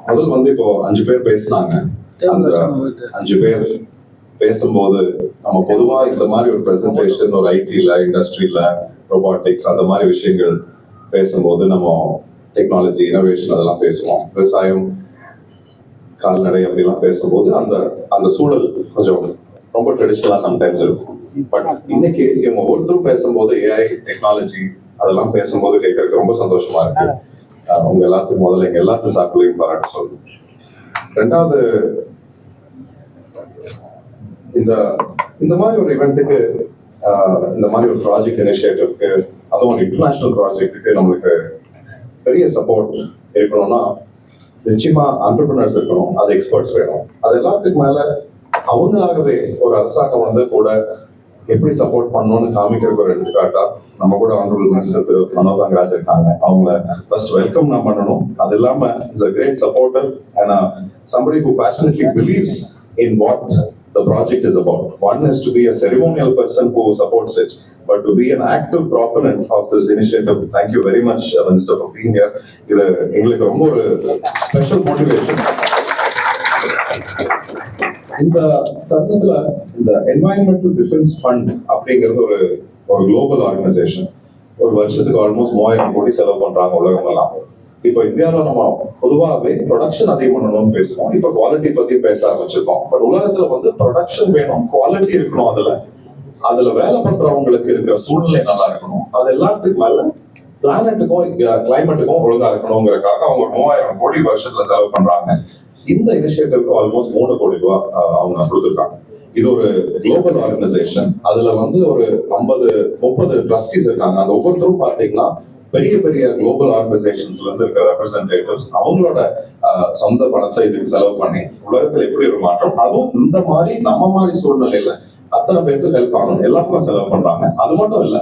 முதல் வந்து இப்போ 5 பேர் பேசினாங்க. அந்த 5 பேர் பேசும்போது நம்ம பொதுவா இந்த மாதிரி ஒரு பிரசன்டேஷன் ஒரு ஐடில இண்டஸ்ட்ரியில ரொபாட்டிக்ஸ் அந்த மாதிரி விஷயங்கள் பேசும்போது நம்ம டெக்னாலஜி இனோவேஷன் அதெல்லாம் பேசுவோம். விவசாயம் கால்நடை அப்படிலாம் பேசும்போது அந்த அந்த சூழல் கொஞ்சம் ரொம்ப ட்ரெடிஷ்னலா சம்டைம்ஸ் இருக்கும். பட் இன்னைக்கு இவங்க ஒருத்தரும் பேசும்போது ஏஐ டெக்னாலஜி அதெல்லாம் பேசும்போது கேட்கறதுக்கு ரொம்ப சந்தோஷமா இருக்கு. உங்க எல்லாத்துக்கும் முதல்ல எங்க எல்லாத்துக்கும் சாக்குலையும் பாராட்டு சொல்லணும். ரெண்டாவது, இந்த மாதிரி ஒரு இவெண்ட்டுக்கு இந்த மாதிரி ஒரு ப்ராஜெக்ட் இனிஷியேட்டிவ்க்கு அதுவும் ஒரு இன்டர்நேஷனல் ப்ராஜெக்ட்டுக்கு நம்மளுக்கு பெரிய சப்போர்ட் இருக்கணும்னா நிச்சயமா என்டர்பிரினர்ஸ் இருக்கணும், அது எக்ஸ்பர்ட்ஸ் வேணும். அது எல்லாத்துக்கு மேல அவங்களாகவே ஒரு அரசாங்கம் வந்து கூட எப்படி சப்போர்ட் பண்ணணும்னு காமிக்கிறதுக்கு ஒரு எடுத்துக்காட்டா நம்ம கூட ஆனரபிள் மினிஸ்டர் திரு மனோஜ் தங்கராஜ் இருக்காங்க. அவங்கள ஃபர்ஸ்ட் வெல்கம் நான் பண்ணணும். அது இல்லாம is a great supporter and somebody who passionately believes in what the project is about. One is to be a ceremonial person who supports it, but to be an active proponent of this initiative. Thank you very much, Minister, for being here. இது எங்களுக்கு ரொம்ப ஒரு special motivation. இந்த தருணத்துல இந்த environmental defence fund அப்படிங்கிறது ஒரு global organisation. ஒரு வருஷத்துக்கு ஆல்மோஸ்ட் 3000 கோடி செலவு பண்றாங்க உலகம் எல்லாம். இப்போ இந்தியாவில் நம்ம பொதுவாகவே ப்ரொடக்ஷன் அதிகம் பண்ணணும்னு பேசுவோம். இப்போ குவாலிட்டி பத்தி பேச ஆரம்பிச்சிருக்கோம். பட் உலகத்துல வந்து ப்ரொடக்ஷன் வேணும், குவாலிட்டி இருக்கணும். அதுல வேலை பண்றவங்களுக்கு இருக்கிற சூழ்நிலை நல்லா இருக்கணும். அது எல்லாத்துக்கு மேல பிளானட்டுக்கும் கிளைமேட்டுக்கும் ஒழுங்கா இருக்கணுங்கிறதுக்காக அவங்க 3000 கோடி வருஷத்துல செலவு பண்றாங்க. இந்த இனிஷியேட்டிவ்க்கு ஆல்மோஸ்ட் 3 கோடி ரூபாய் அவங்க கொடுத்துருக்காங்க. இது ஒரு குளோபல் ஆர்கனைசேஷன். அதுல வந்து ஒரு 50-30 ட்ரஸ்டீஸ் இருக்காங்க. அந்த ஒவ்வொருத்தரும் பார்த்தீங்கன்னா பெரிய பெரிய குளோபல் ஆர்கனைசேஷன்ஸ்ல இருந்து இருக்கிற ரெப்ரசன்டேட்டிவ்ஸ் அவங்களோட சொந்த பணத்தை இதுக்கு செலவு பண்ணி உலகத்துல எப்படி ஒரு மாற்றம், அதுவும் இந்த மாதிரி நம்ம மாதிரி சூழ்நிலையில அத்தனை பேருக்கு ஹெல்ப் ஆகணும், எல்லாருக்கும் செலவு பண்றாங்க. அது மட்டும் இல்ல,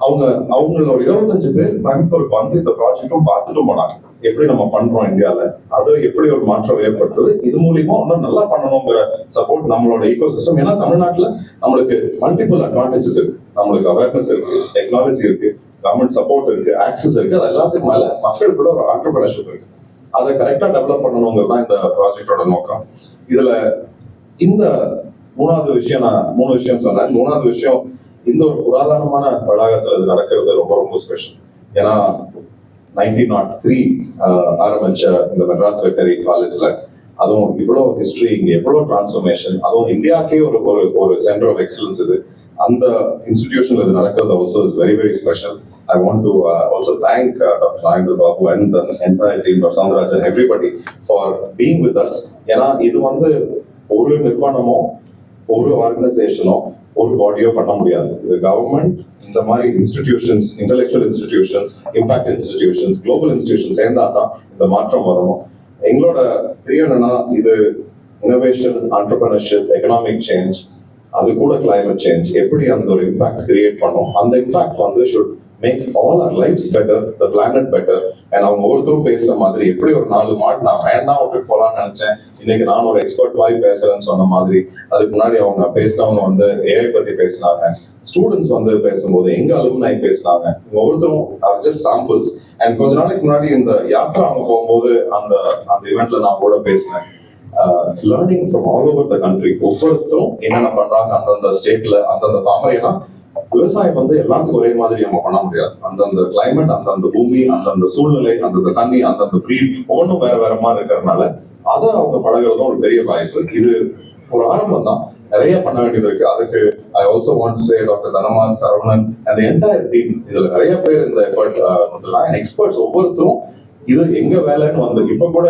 அவங்களோட 25 பேர் கோயம்புத்தூருக்கு வந்து இந்த ப்ராஜெக்டும் பார்த்துட்டும் போனாங்க. எப்படி நம்ம பண்றோம் இந்தியால, அது எப்படி ஒரு மாற்றம் ஏற்படுத்துது, இது மூலியமா இன்னும் நல்லா பண்ணணுங்கிற சப்போர்ட் நம்மளோட ஈகோ சிஸ்டம். ஏன்னா தமிழ்நாட்டுல நம்மளுக்கு மல்டிபிள் அட்வான்டேஜஸ் இருக்கு. நம்மளுக்கு அவேர்னஸ் இருக்கு, டெக்னாலஜி இருக்கு, கவர்மெண்ட் சப்போர்ட் இருக்கு, ஆக்சஸ் இருக்கு. அது எல்லாத்துக்கும் மேல மக்களுக்குள்ள ஒரு ஆண்டர்பிரினர்ஷிப் இருக்கு. அதை கரெக்டா டெவலப் பண்ணணுங்கிறது தான் இந்த ப்ராஜெக்டோட நோக்கம். இதுல இந்த 3 விஷயம் சொன்னேன். 3வது விஷயம், இந்த ஒரு புராதனமான வளாகத்துல இது நடக்கிறது ரொம்ப ரொம்ப ஸ்பெஷல். ஏன்னா 1903 ஆரம்பிச்ச இந்த மெட்ராஸ் வெட்டரி காலேஜ்ல அதுவும் இவ்வளவு ஹிஸ்டரி, இங்க எவ்வளவு டிரான்ஸ்ஃபர்மேஷன், அதுவும் இந்தியாக்கே ஒரு சென்டர் ஆஃப் எக்ஸலன்ஸ் இது. அந்த இன்ஸ்டிடியூஷன்ல இது நடக்கிறது also is very very special. I want to also thank Dr. Rajendra Babu and the entire team, Dr. Soundaraj and everybody for being with us. ஏன்னா இது வந்து ஒரு நிறுவனமோ ஒரு ஆர்கனைசேஷனோ ஒரு பாடியோ பண்ண முடியாது. இது கவர்மெண்ட், இந்த மாதிரி institutions, intellectual institutions, impact institutions, global institutions சேர்ந்தா தான் இந்த மாற்றம் வரணும். எங்களோட பிரியம் என்னன்னா, இது இனோவேஷன், ஆண்டர்பிரினர்ஷிப், எக்கனாமிக் சேஞ்ச், அது கூட கிளைமேட் சேஞ்ச் எப்படி அந்த ஒரு இம்பாக்ட் கிரியேட் பண்ணும். அந்த இம்பாக்ட் வந்து should make all our lives better, the planet better. And அவங்க ஒவ்வொருத்தரும் பேசுற மாதிரி எப்படி ஒரு 4 மாடு நான் வேண்டாம் விட்டுட்டு போலான்னு நினைச்சேன், இன்னைக்கு நான் ஒரு எக்ஸ்பர்ட் மாதிரி பேசுறேன்னு சொன்ன மாதிரி. அதுக்கு முன்னாடி அவங்க பேசினவங்க வந்து ஏஐ பத்தி பேசினாங்க, ஸ்டூடெண்ட்ஸ் வந்து பேசும்போது எங்க அலுமினை பேசினாங்க. ஒவ்வொருத்தரும் ஜஸ்ட் சாம்பிள்ஸ். அண்ட் கொஞ்ச நாளைக்கு முன்னாடி இந்த யாத்ரா அவங்க போகும்போது அந்த இவெண்ட்ல நான் கூட பேசினேன். Learning from all over the country. ஒவ்வொருத்தரும் என்னென்ன பண்றாங்க அந்தந்த ஸ்டேட்ல, அந்தந்த தாமரைனா விவசாயம் வந்து எல்லாத்துக்கும் ஒரே மாதிரி நம்ம பண்ண முடியாது. அந்தந்த கிளைமேட், அந்தந்த பூமி, அந்தந்த சூழ்நிலை, அந்தந்த தண்ணி, அந்தந்த பிரீட் ஒவ்வொன்றும் வேற வேற மாதிரி இருக்கிறதுனால அதை அவங்க பழகிறதும் ஒரு பெரிய வாய்ப்பு. இது ஒரு ஆரம்பம் தான், நிறைய பண்ண வேண்டியது இருக்கு. அதுக்கு I also want to say doctor Dhanamal, Saravanan and entire team, இதுல நிறைய பேர் இந்த எஃபர்ட் எக்ஸ்பர்ட்ஸ் ஒவ்வொருத்தரும் இது எங்க வேலைன்னு வந்து இப்ப கூட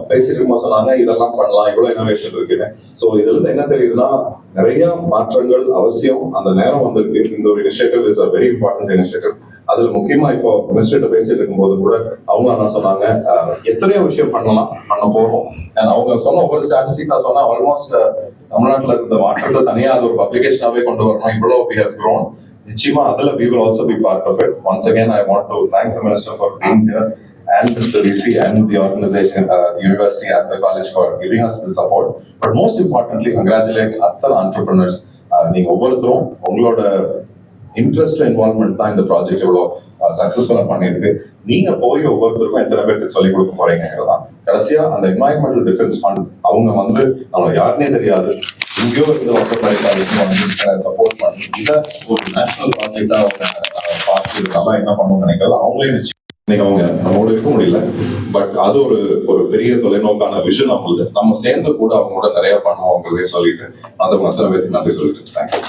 பேசிட்டு இருக்கும்போது சொன்னாங்க இதெல்லாம் பண்ணலாம், இவ்வளவு இனோவேஷன் இருக்குன்னு. சோ இதுல இருந்து என்ன தெரியுதுன்னா, நிறைய மாற்றங்கள் அவசியம். அந்த நேரம் வந்திருக்கு. இந்த ஒரு initiative is a very important initiative. அதுல முக்கியமா இப்போ மினிஸ்டர் பேசிட்டு இருக்கும்போது கூட அவங்க என்ன சொன்னாங்க, எத்தனையோ விஷயம் பண்ண போறோம். அவங்க சொன்ன ஒவ்வொரு ஸ்டாட்டிஸ்டிக் நான் சொன்னா ஆல்மோஸ்ட் தமிழ்நாட்டுல இருந்த மாற்றத்தை தனியா அது ஒரு பப்ளிகேஷனாவே கொண்டு வரணும். இவ்வளவு we have grown. நிச்சயமா அதுல we will also be part of it. Once again I want to thank the minister for being here and the VC and the organization, university and the college for giving us the support. But most importantly, congratulate all entrepreneurs. நீங்க ஒவ்வொருத்தரும் உங்களோட interest involvement தான் இந்த project எவ்வளோ சக்சஸ்ஃபுல்லா பண்ணியிருக்கு. நீங்க போய் ஒவ்வொருத்தருக்கும் எத்தனை பேருக்கு சொல்லிக் கொடுக்க போறீங்கிறதான். கடைசியா அந்த என்வாயன்மெண்டல் டிஃபென்ஸ் ஃபண்ட் அவங்க வந்து நம்ம யாருன்னே தெரியாது, எங்கேயோ இருந்து வந்து சப்போர்ட் பண்ணி இதை ஒரு நேஷனல் ப்ராஜெக்டா அவங்க பார்த்து நல்லா என்ன பண்ணணும்னு நினைக்கிறது அவங்களே நிச்சயம். இன்னைக்கு அவங்க நம்மளோட இருக்க முடியல, பட் அது ஒரு பெரிய தொலைநோக்கான விஷன் அவங்களுக்கு. நம்ம சேர்ந்து கூட அவங்களோட நிறைய பண்ணுவோங்கிறதே சொல்லிட்டு அந்த மற்ற பேருக்கு நன்றி சொல்லிட்டு தேங்க்யூ.